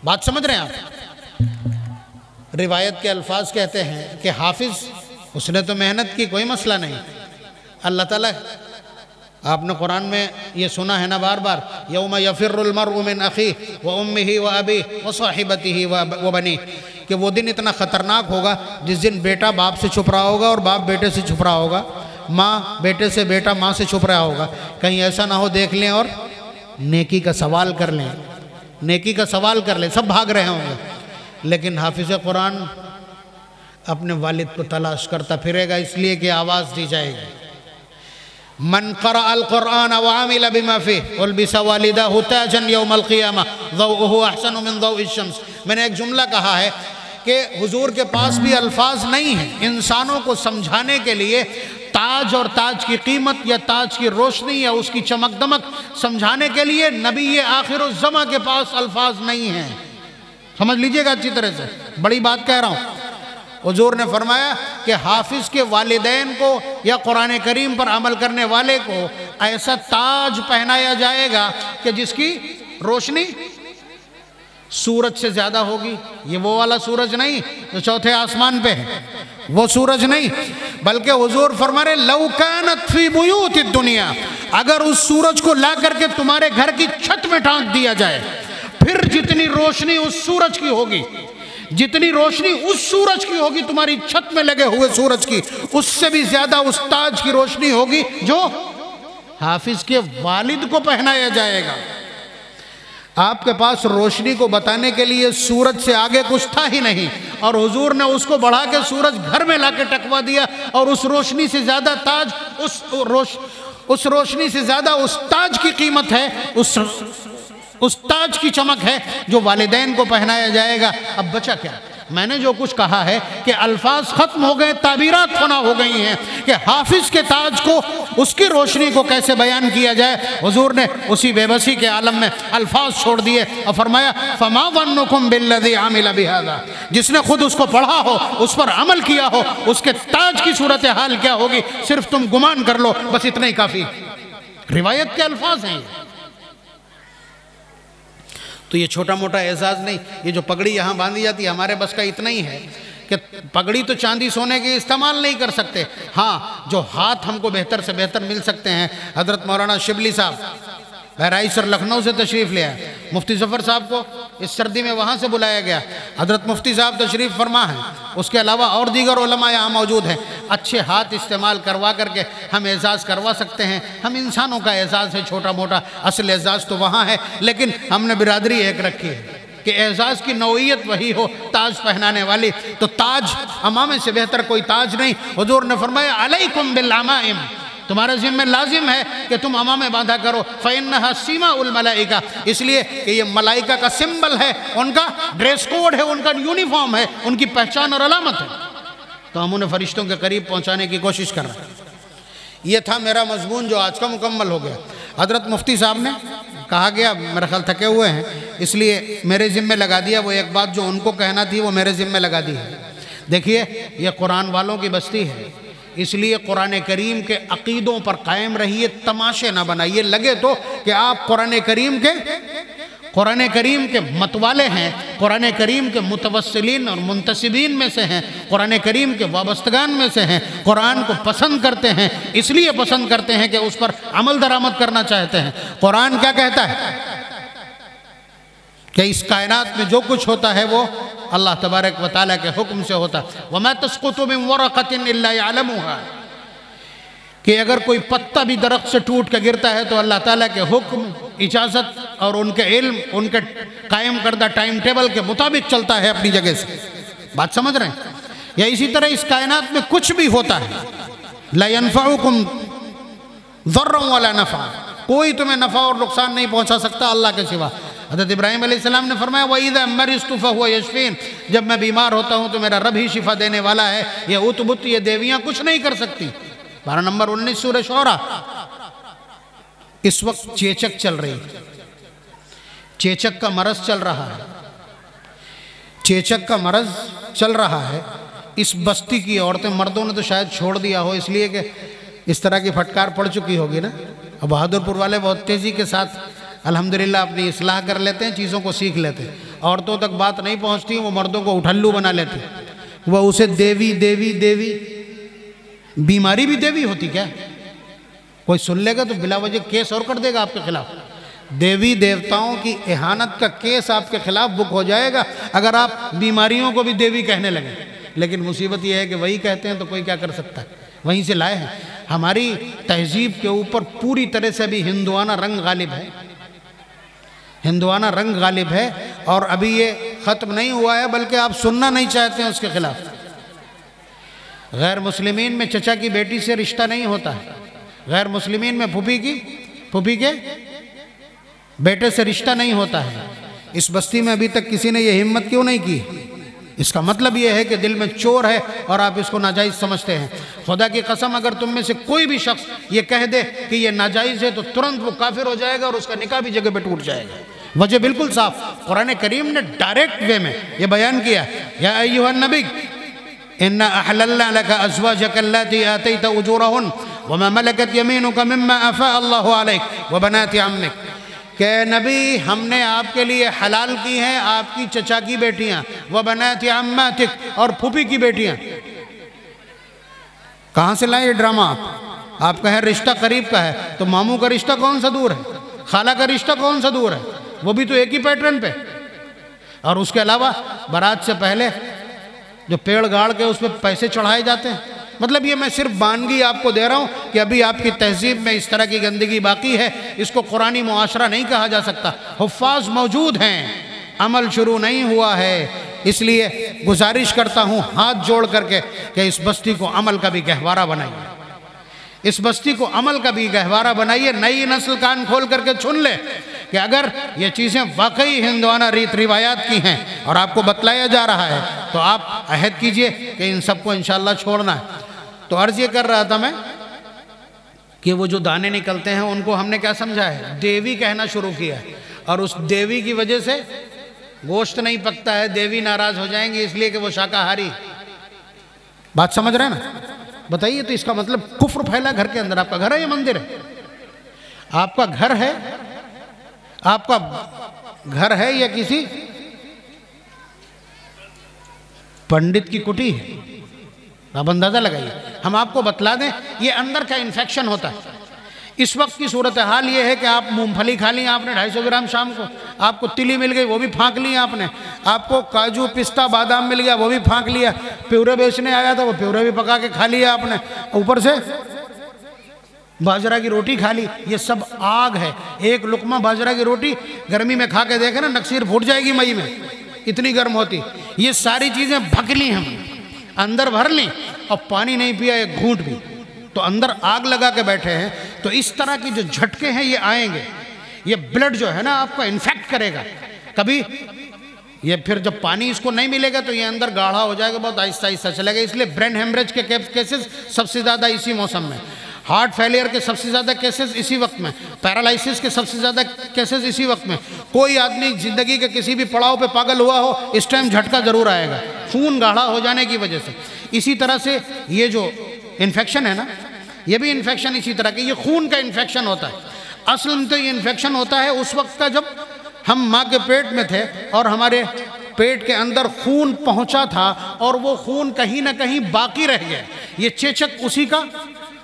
S2: بات سمجھ رہے ہیں آپ؟ روایت کے الفاظ کہتے ہیں کہ حافظ، اس نے تو محنت کی، کوئی مسئلہ نہیں، اللہ تعالیٰ، آپ نے قرآن میں یہ سنا ہے نا بار بار، یوم یفر المرء من اخیہ وامہ وابیہ وصاحبتہ وبنیہ، کہ وہ دن اتنا خطرناک ہوگا جس دن بیٹا باپ سے چھپ رہا ہوگا اور باپ بیٹے سے چھپ رہا ہوگا، ماں بیٹے سے، بیٹا ماں سے چھپ رہا ہوگا، کہیں ایسا نہ ہو دیکھ لیں اور نیکی کا سوال کر لیں، نیکی کا سوال کر لیں، سب بھاگ رہے ہوں گے، لیکن حافظ قرآن اپنے والد کو تلاش کرتا پھرے گا، اس لیے کہ آواز دی جائے گی من قرأ القرآن وعمل بما فيه البس والداه تاجا يوم القيامة ضوءه احسن من ضوء الشمس۔ میں نے ایک جملہ کہا ہے کہ حضور کے پاس بھی الفاظ نہیں ہیں انسانوں کو سمجھانے کے لیے، تاج اور تاج کی قیمت یا تاج کی روشنی یا اس کی چمک دمک سمجھانے کے لیے نبی آخر الزماں کے پاس الفاظ نہیں ہیں۔ سمجھ لیجئے گا اچھی طرح سے، بڑی بات کہہ رہا ہوں۔ حضور نے فرمایا کہ حافظ کے والدین کو یا قرآن کریم پر عمل کرنے والے کو ایسا تاج پہنایا جائے گا کہ جس کی روشنی سورج سے زیادہ ہوگی۔ یہ وہ والا سورج نہیں جو چوتھے آسمان پہ ہے، وہ سورج نہیں، بلکہ حضور فرما رہے لو کانت فی بیوت الدنیا، اگر اس سورج کو لا کر کے تمہارے گھر کی چھت میں ٹانک دیا جائے، پھر جتنی روشنی اس سورج کی ہوگی، جتنی روشنی اس سورج کی ہوگی تمہاری چھت میں لگے ہوئے سورج کی، اس سے بھی زیادہ اس تاج کی روشنی ہوگی جو حافظ کے والد کو پہنایا جائے گا۔ آپ کے پاس روشنی کو بتانے کے لیے سورج سے آگے کچھ تھا ہی نہیں، اور حضور نے اس کو بڑھا کے سورج گھر میں لا کے ٹکوا دیا، اور اس روشنی سے زیادہ تاج، اس روشنی سے زیادہ اس تاج کی قیمت ہے، اس تاج کی چمک ہے جو والدین کو پہنایا جائے گا۔ اب بچا کیا؟ میں نے جو کچھ کہا ہے کہ الفاظ ختم ہو گئے، تعبیرات فنا ہو گئی ہیں کہ حافظ کے تاج کو، اس کی روشنی کو کیسے بیان کیا جائے۔ حضور نے اسی بے بسی کے عالم میں الفاظ چھوڑ دیے اور فرمایا فما ظنکم بالذی عمل بہذا، جس نے خود اس کو پڑھا ہو، اس پر عمل کیا ہو، اس کے تاج کی صورتحال کیا ہوگی، صرف تم گمان کر لو، بس اتنا ہی کافی۔ روایت کے الفاظ ہیں۔ تو یہ چھوٹا موٹا اعزاز نہیں، یہ جو پگڑی یہاں باندھی جاتی ہے ہمارے بس کا اتنا ہی ہے کہ پگڑی تو چاندی سونے کے استعمال نہیں کر سکتے، ہاں جو ہاتھ ہم کو بہتر سے بہتر مل سکتے ہیں۔ حضرت مولانا شبلی صاحب بہرائچ سر لکھنؤ سے تشریف لے آئے، مفتی ظفر صاحب کو اس سردی میں وہاں سے بلایا گیا، حضرت مفتی صاحب تشریف فرما ہیں، اس کے علاوہ اور دیگر علماء یہاں موجود ہیں۔ اچھے ہاتھ استعمال کروا کر کے ہم اعزاز کروا سکتے ہیں، ہم انسانوں کا اعزاز ہے چھوٹا موٹا، اصل اعزاز تو وہاں ہے، لیکن ہم نے برادری ایک رکھی ہے کہ اعزاز کی نوعیت وہی ہو، تاج پہنانے والی۔ تو تاج، امامے سے بہتر کوئی تاج نہیں۔ حضور نے فرمایا علیکم بالعمائم، تمہارے ذمہ لازم ہے کہ تم امامے باندھا کرو، فَإِنَّهَا سِمَاءُ الْمَلَائِكَةِ، اس لیے کہ یہ ملائکہ کا سمبل ہے، ان کا ڈریس کوڈ ہے، ان کا یونیفارم ہے، ان کی پہچان اور علامت ہے، تو ہم انہیں فرشتوں کے قریب پہنچانے کی کوشش کر رہے ہیں۔ یہ تھا میرا مضمون جو آج کا مکمل ہو گیا۔ حضرت مفتی صاحب نے کہا گیا، میرا خیال تھکے ہوئے ہیں اس لیے میرے ذمہ لگا دیا، وہ ایک بات جو ان کو کہنا تھی وہ میرے ذمہ لگا دی ہے۔ دیکھیے یہ قرآن والوں کی بستی ہے، اس لیے قرآن کریم کے عقیدوں پر قائم رہیے، تماشے نہ بنائیے۔ لگے تو کہ آپ قرآن کریم کے متوالے ہیں، قرآن کریم کے متوسلین اور منتسبین میں سے ہیں، قرآن کریم کے وابستگان میں سے ہیں، قرآن کو پسند کرتے ہیں، اس لیے پسند کرتے ہیں کہ اس پر عمل درآمد کرنا چاہتے ہیں۔ قرآن کیا کہتا ہے کہ اس کائنات میں جو کچھ ہوتا ہے وہ اللہ تبارک و تعالیٰ کے حکم سے ہوتا ہے۔ وَمَا تَسْقُطُ مِن وَرَقَةٍ إِلَّا يَعْلَمُهَا، کہ اگر کوئی پتا بھی درخت سے ٹوٹ کے گرتا ہے تو اللہ تعالیٰ کے حکم، اجازت اور ان کے علم، ان کے قائم کردہ ٹائم ٹیبل کے مطابق چلتا ہے اپنی جگہ سے۔ بات سمجھ رہے ہیں؟ یا اسی طرح اس کائنات میں کچھ بھی ہوتا ہے، لَا يَنفَعُكُمْ ضَرًّا وَلَا نَفْعًا، کوئی تمہیں نفع اور نقصان نہیں پہنچا سکتا اللہ کے سوا۔ حضرت ابراہیم علیہ السلام نے فرمایا وَإِذَا مَرِضْتُ فَهُوَ يَشْفِينِ، جب میں بیمار ہوتا ہوں تو میرا رب ہی شفا دینے والا ہے، یہ ات بت، یہ دیویاں کچھ نہیں کر سکتی۔ پارہ نمبر 19 سورہ شعراء۔ اس وقت چیچک چل رہی ہے، چیچک کا مرض چل رہا ہے، چیچک کا مرض چل رہا ہے۔ اس بستی کی عورتیں، مردوں نے تو شاید چھوڑ دیا ہو اس لیے کہ اس طرح کی پھٹکار پڑ چکی ہوگی نا۔ اب بہادر پور والے بہت تیزی کے ساتھ الحمدللہ اپنی اصلاح کر لیتے ہیں، چیزوں کو سیکھ لیتے ہیں۔ عورتوں تک بات نہیں پہنچتی، وہ مردوں کو اٹھلو بنا لیتے ہیں۔ وہ اسے دیوی دیوی دیوی، بیماری بھی دیوی ہوتی کیا؟ کوئی سن لے گا تو بلا وجہ کیس اور کر دے گا آپ کے خلاف۔ دیوی دیوتاؤں کی اہانت کا کیس آپ کے خلاف بک ہو جائے گا اگر آپ بیماریوں کو بھی دیوی کہنے لگیں۔ لیکن مصیبت یہ ہے کہ وہی کہتے ہیں تو کوئی کیا کر سکتا ہے، وہیں سے لائے ہیں۔ ہماری تہذیب کے اوپر پوری طرح سے بھی ہندوانہ رنگ غالب ہے، ہندوانہ رنگ غالب ہے، اور ابھی یہ ختم نہیں ہوا ہے بلکہ آپ سننا نہیں چاہتے ہیں اس کے خلاف۔ غیر مسلمین میں چچا کی بیٹی سے رشتہ نہیں ہوتا ہے، غیر مسلمین میں پھوپھی کے بیٹے سے رشتہ نہیں ہوتا ہے۔ اس بستی میں ابھی تک کسی نے یہ ہمت کیوں نہیں کی؟ اس کا مطلب یہ ہے کہ دل میں چور ہے اور آپ اس کو ناجائز سمجھتے ہیں۔ خدا کی قسم اگر تم میں سے کوئی بھی شخص یہ کہہ دے کہ یہ ناجائز ہے تو ترنت وہ کافر ہو جائے گا اور اس کا نکاح بھی جگہ پہ ٹوٹ جائے گا۔ وجہ بالکل صاف، قرآن کریم نے ڈائریکٹ وے میں یہ بیان کیا، یا ایھا النبی انا احللنا لك ازواجك اللاتي آتيت اجورهن وما ملكت يمينك مما افاء الله عليك وبنات عمك، کہ نبی ہم نے آپ کے لیے حلال کی ہیں آپ کی چچا کی بیٹیاں، وبنات عماتك، اور پھوپھی کی بیٹیاں۔ کہاں سے لائے یہ ڈرامہ آپ کہیں رشتہ قریب کا ہے تو ماموں کا رشتہ کون سا دور ہے، خالہ کا رشتہ کون سا دور ہے، وہ بھی تو ایک ہی پیٹرن پہ۔ اور اس کے علاوہ برات سے پہلے جو پیڑ گاڑ کے اس پہ پیسے چڑھائے جاتے ہیں۔ مطلب یہ میں صرف بانگی آپ کو دے رہا ہوں کہ ابھی آپ کی تہذیب میں اس طرح کی گندگی باقی ہے، اس کو قرآنی معاشرہ نہیں کہا جا سکتا۔ حفاظ موجود ہیں، عمل شروع نہیں ہوا ہے، اس لیے گزارش کرتا ہوں ہاتھ جوڑ کر کے کہ اس بستی کو عمل کا بھی گہوارہ بنائیے، اس بستی کو عمل کا بھی گہوارہ بنائیے۔ نئی نسل کان کھول کر کے سن لے کہ اگر یہ چیزیں واقعی ہندوانہ ریت روایات کی ہیں اور آپ کو بتلایا جا رہا ہے تو آپ عہد کیجئے کہ ان سب کو انشاءاللہ چھوڑنا ہے۔ تو عرض یہ کر رہا تھا میں کہ وہ جو دانے نکلتے ہیں ان کو ہم نے کیا سمجھا ہے، دیوی کہنا شروع کیا ہے، اور اس دیوی کی وجہ سے گوشت نہیں پکتا ہے، دیوی ناراض ہو جائیں گے اس لیے کہ وہ شاکاہاری۔ بات سمجھ رہے ہیں نا؟ بتائیے تو اس کا مطلب کفر پھیلا گھر کے اندر۔ آپ کا گھر ہے، یہ مندر ہے، آپ کا گھر ہے، آپ کا گھر ہے یا کسی پنڈت کی کٹی ہے؟ آپ اندازہ لگائیے۔ ہم آپ کو بتلا دیں یہ اندر کا انفیکشن ہوتا ہے۔ اس وقت کی صورتحال یہ ہے کہ آپ مونگ پھلی کھا لی آپ نے 250 گرام شام کو، آپ کو تلی مل گئی وہ بھی پھانک لی آپ نے، آپ کو کاجو پستہ بادام مل گیا وہ بھی پھانک لیا، پیورے بیچنے آیا تھا وہ پیورے بھی پکا کے کھا لیا آپ نے، اوپر سے باجرہ کی روٹی کھا لی۔ یہ سب آگ ہے۔ ایک لقمہ باجرہ کی روٹی گرمی میں کھا کے دیکھیں نا، نکسیر پھوٹ جائے گی مئی میں، اتنی گرم ہوتی۔ یہ ساری چیزیں بھک لی ہم نے، اندر بھر لیں، اور پانی نہیں پیا ایک گھونٹ بھی، تو اندر آگ لگا کے بیٹھے ہیں۔ تو اس طرح کی جو جھٹکے ہیں یہ آئیں گے، یہ بلڈ جو ہے نا آپ کو انفیکٹ کرے گا کبھی۔ یہ پھر جب پانی اس کو نہیں ملے گا تو یہ اندر گاڑھا ہو جائے گا، بہت آہستہ آہستہ چلے گا۔ اس لیے برین ہیمریج کے کیسز سب سے زیادہ اسی موسم میں۔ ہارٹ فیلئر کے سب سے زیادہ کیسز اسی وقت میں، پیرالائسس کے سب سے زیادہ کیسز اسی وقت میں. کوئی آدمی زندگی کے کسی بھی پڑاؤ پہ پاگل ہوا ہو، اس ٹائم جھٹکا ضرور آئے گا، خون گاڑھا ہو جانے کی وجہ سے. اسی طرح سے یہ جو انفیکشن ہے نا، یہ بھی انفیکشن اسی طرح کہ یہ خون کا انفیکشن ہوتا ہے. اصل میں تو یہ انفیکشن ہوتا ہے اس وقت کا جب ہم ماں کے پیٹ میں تھے اور ہمارے پیٹ کے اندر خون پہنچا تھا اور وہ خون کہیں نہ کہیں باقی رہ گیا. یہ چیچک اسی کا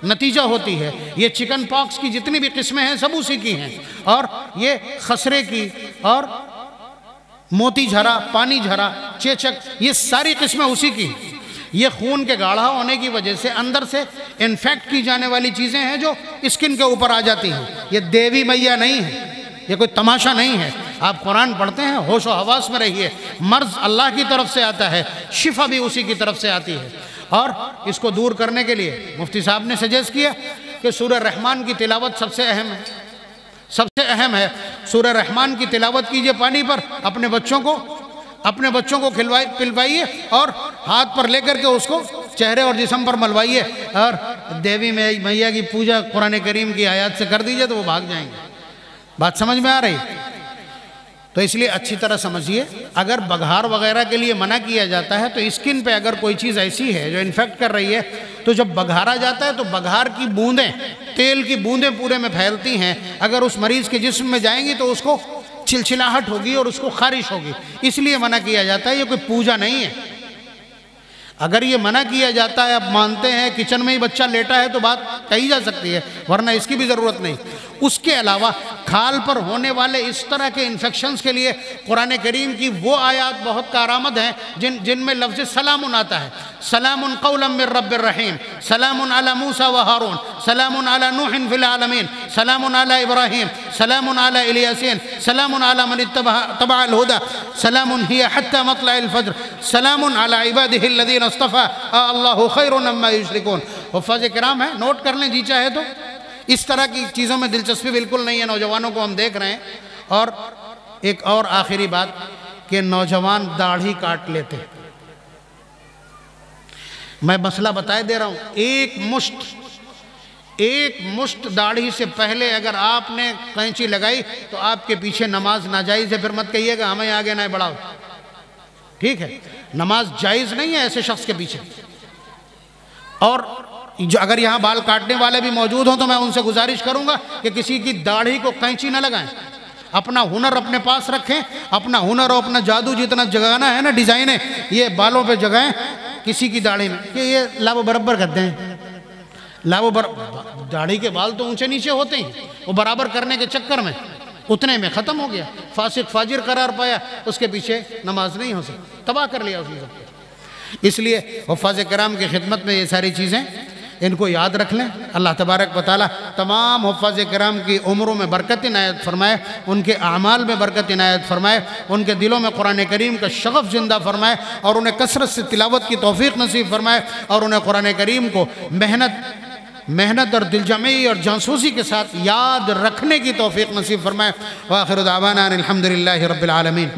S2: نتیجہ ہوتی ہے. یہ چکن پاکس کی جتنی بھی قسمیں ہیں سب اسی کی ہیں، اور یہ خسرے کی اور موتی جھرا، پانی جھرا، چیچک، یہ ساری قسمیں اسی کی ہیں. یہ خون کے گاڑھا ہونے کی وجہ سے اندر سے انفیکٹ کی جانے والی چیزیں ہیں جو اسکن کے اوپر آ جاتی ہیں. یہ دیوی میاں نہیں ہے، یہ کوئی تماشا نہیں ہے. آپ قرآن پڑھتے ہیں، ہوش و حواس میں رہیے. مرض اللہ کی طرف سے آتا ہے، شفا بھی اسی کی طرف سے آتی ہے. اور اس کو دور کرنے کے لیے مفتی صاحب نے سجیسٹ کیا کہ سورہ رحمان کی تلاوت سب سے اہم ہے، سب سے اہم ہے. سورہ رحمان کی تلاوت کیجئے پانی پر، اپنے بچوں کو پلوائیے اور ہاتھ پر لے کر کے اس کو چہرے اور جسم پر ملوائیے، اور دیوی میاں کی پوجا قرآن کریم کی آیات سے کر دیجئے تو وہ بھاگ جائیں گے. بات سمجھ میں آ رہی؟ تو اس لیے اچھی طرح سمجھیے، اگر بگھار وغیرہ کے لیے منع کیا جاتا ہے تو اسکن پہ اگر کوئی چیز ایسی ہے جو انفیکٹ کر رہی ہے تو جب بگھارا جاتا ہے تو بگھار کی بوندیں، تیل کی بوندیں پورے میں پھیلتی ہیں. اگر اس مریض کے جسم میں جائیں گی تو اس کو چلچلاہٹ ہوگی اور اس کو خارش ہوگی. اس لیے منع کیا جاتا ہے، یہ کوئی پوجا نہیں ہے. اگر یہ منع کیا جاتا ہے، اب مانتے ہیں کچن میں ہی بچہ لیٹا ہے تو بات کہی جا سکتی ہے، ورنہ اس کی بھی ضرورت نہیں. اس کے علاوہ کھال پر ہونے والے اس طرح کے انفیکشنز کے لیے قرآن کریم کی وہ آیات بہت کارآمد ہیں جن میں لفظ سلام آتا ہے. سلام قولا من رب الرحیم، سلام علی موسیٰ و ہارون، سلام علی نوح فی العالمین، سلام علی ابراہیم، سلام علی الیاسین، سلام علی من اتبع الہدى، سلام ہی حتی مطلع الفجر، سلام علی عبادہ الذین اصطفى اللہ خیر مما یشرکون. حفاظ کرام ہیں، نوٹ کر لیں جی چاہے تو. اس طرح کی چیزوں میں دلچسپی بالکل نہیں ہے. نوجوانوں کو ہم دیکھ رہے ہیں. اور ایک اور آخری بات کہ نوجوان داڑھی کاٹ لیتے. میں مسئلہ بتائے دے رہا ہوں، ایک مشت داڑھی سے پہلے اگر آپ نے قینچی لگائی تو آپ کے پیچھے نماز ناجائز ہے. پھر مت کہیے گا ہمیں آگے نہ بڑھاؤ، ٹھیک ہے؟ نماز جائز نہیں ہے ایسے شخص کے پیچھے. اور جو اگر یہاں بال کاٹنے والے بھی موجود ہوں تو میں ان سے گزارش کروں گا کہ کسی کی داڑھی کو قینچی نہ لگائیں. اپنا ہنر اپنے پاس رکھیں. اپنا ہنر اور اپنا جادو جتنا جگانا ہے نا، ڈیزائنیں یہ بالوں پہ جگائیں کسی کی داڑھی میں کہ یہ لا وہ برابر کرتے ہیں. داڑھی کے بال تو اونچے نیچے ہوتے ہیں، وہ برابر کرنے کے چکر میں اتنے میں ختم ہو گیا، فاسق فاجر قرار پایا، اس کے پیچھے نماز نہیں ہو سکتی، تباہ کر لیا اس نے سب کو. اس لیے حفاظ کرام کی خدمت میں یہ ساری چیزیں ان کو یاد رکھ لیں. اللہ تبارک و تعالیٰ تمام حفاظ کرام کی عمروں میں برکت عنایت فرمائے، ان کے اعمال میں برکت عنایت فرمائے، ان کے دلوں میں قرآن کریم کا شغف زندہ فرمائے، اور انہیں کثرت سے تلاوت کی توفیق نصیب فرمائے، اور انہیں قرآن کریم کو محنت اور دلجمعی اور جانسوسی کے ساتھ یاد رکھنے کی توفیق نصیب فرمائے. وآخر دعوانا الحمدللہ رب العالمین.